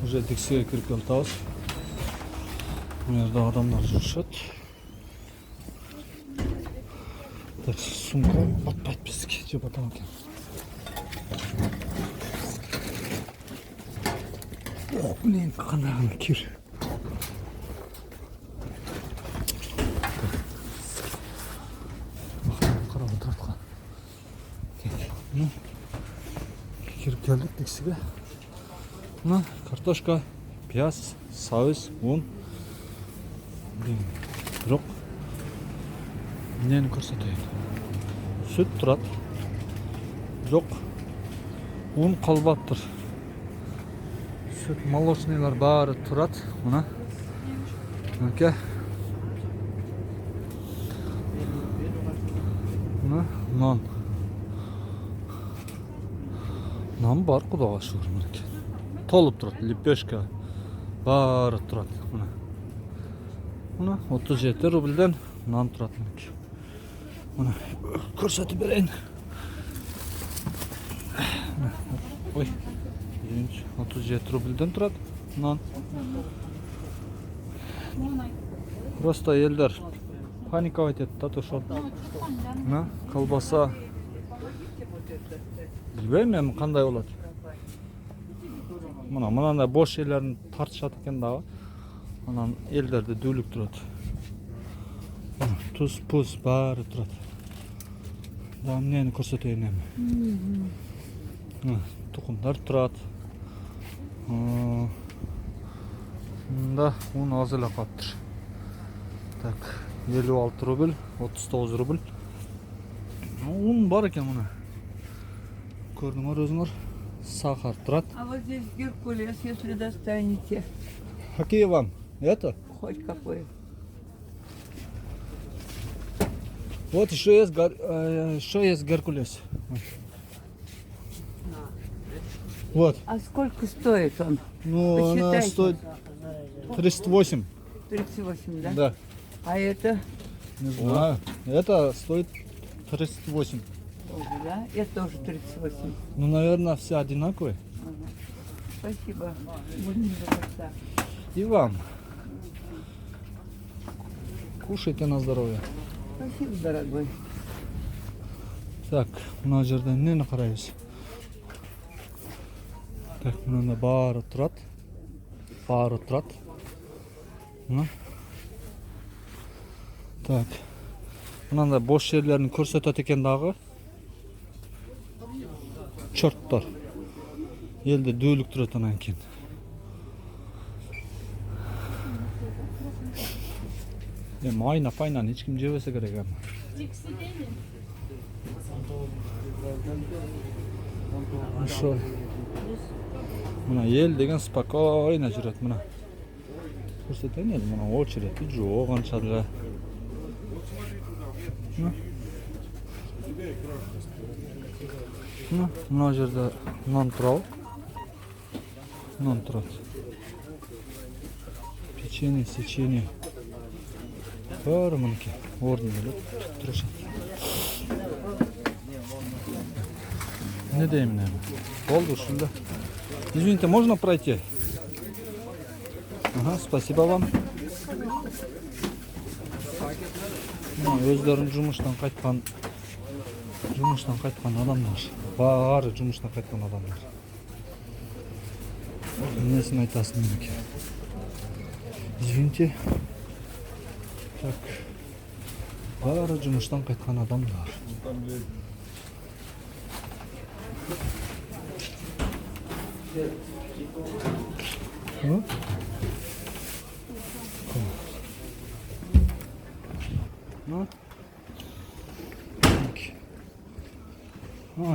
Уже тексиге кіріп келатабыз. Мына жерде адамдар жүрүшөт. Так, сумка батпайт бизге, же батам экен. Мен қандай кир. Қарап отыратқан. Кіріп келдік тексиге. Мына картошка, пияз, сауыз, ұн. Бирок эмнени көрсөтөйүн. Сүт турат. Жок. Un калбаптыр. Süt молочныйлар баары турат. Мына. Мынакей. Мына нан. Нан бар, кудайга шүгүр, мынакей. Толуп турат, лепешка баары турат. Мына. Мына 37 рубльден нан турат, мынакей. Мына көрсөтүп берейин. Ой. 37 рубльден турат нан. Просто елдер паниковать етті да, тошот. Мына колбаса. Билбейм эми кандай болот. Мынандай бош жерлерин тартышат экен дагы. Анан элдерди дүүлүктүрөт. Туз, пуз баары турат. Да эмнени көрсөтөйүн эми. Тукумдар турат. Мында un аз эле калыптыр. Так, 56 рубль, 39 рубль. Un бар экен мына. Көрдүңөр өзүңөр. Сахар турат. А вот здесь Геркулес, если достанете. Какие вам? Это? Хоть какой. Вот еще есть Геркулес. Вот. А сколько стоит он? Ну, она Посчитайте. стоит 38. 38, да? Да. А это Не знаю. Это стоит 38. тоже, да? Это тоже 38. Ну, наверное, все одинаковые. Ага. Спасибо. Будем добраться. И вам. Кушайте на здоровье. Спасибо, дорогой. Так, мына жерде эмнени карайбыз? Так, мында баары турат. Баары турат. Мына. Так. Мынандай бош жерлерин көрсөтөт экен дагы. Чорттор. Элди дүүлүктүрөт анан кийин. Майна пайнаны эч ким жебесе керек эми. Ошо. Мына эл деген спокойно жүрөт мына. Көрсөтөйүн эле мына очередь жок анча деле. Мына жерде нан турабы? Нан турат. Печенье, сеченье. Баары мынакей ордун эле турушат. Не деймин эми? Болду ушунда. Извините, можно пройти? Ага, спасибо вам. Өздөрүн жумуштан кайткан адамдар. Баары жумуштан кайткан адамдар. Эмнесин айтасың мынакей? Извините. Так. Баары жумуштан кайткан адамдар.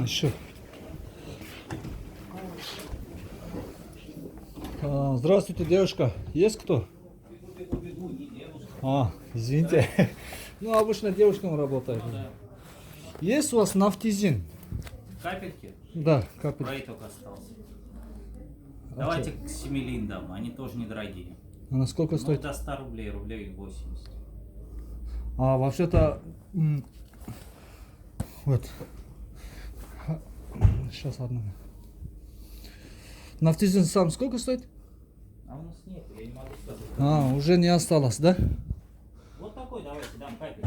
Еще. Здравствуйте, девушка. Есть кто? Извините. Ну, обычно девушкам работает. Есть у вас нафтизин? Капельки? Да, капельки. Проиток остался. Давайте к 7 лин дам, они тоже недорогие. А на сколько Ну, стоит? до 100 рублей, рублей 80. Вообще-то... Вот. Сейчас, одну. Нафтизин сам сколько стоит? А у нас нет, я не могу сказать. Уже не осталось, да? Вот такой давайте дам капель.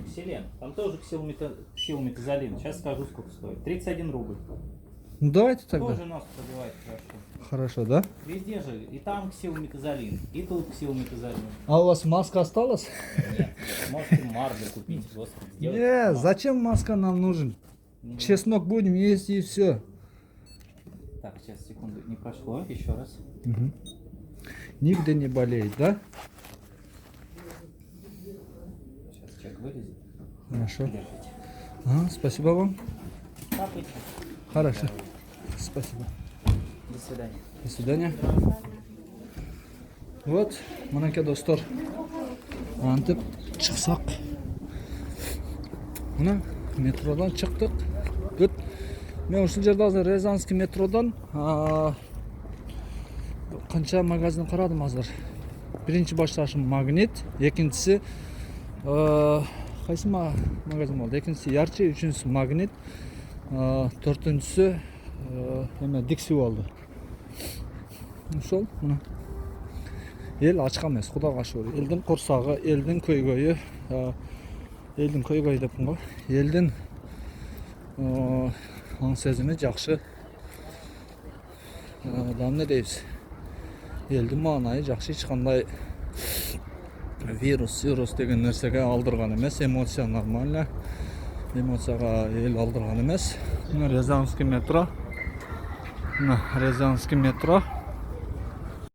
Ксилен. Там тоже ксилометазолин. Сейчас скажу, сколько стоит. 31 рубль. Ну давайте тогда. Тоже нос пробивает хорошо. Хорошо, да? Везде же. И там ксилометазолин, и тут ксилометазолин. А у вас маска осталась? Нет, можете марли купить, господи, сделать. Не, зачем маска нам нужен? Чеснок будем есть и все. Так, сейчас, секунду, не прошло, еще раз. Нигде не болеет, да? Сейчас человек вылезет. Хорошо. Держите. Спасибо вам. Капайте. Хорошо. Спасибо. До свидания. До свидания. Вот, мынакей достор. Антип чыксак. Мына метродан чыктык. Бүт. Мен ушул жерде азыр Рязанский метродан канча магазин карадым азыр. Биринчи башташым Магнит, экинчиси кайсы магазин болду? Экинчиси Ярче, үчүнчүсү Магнит, төртүнчүсү эме Дикси болду. Ошол мына эл ачка эмес, Кудайга шүгүр. Элдин курсагы, элдин көйгөйү, элдин көйгөйү депмин го. Элдин аң сезими жакшы. Дагы эмне дейбиз? Элдин маанайы жакшы, эч кандай вирус деген нерсеге алдырган эмес, эмоция нормально. Эмоцияга эл алдырган эмес. Мына Рязанский метро. Мына Рязанский метро.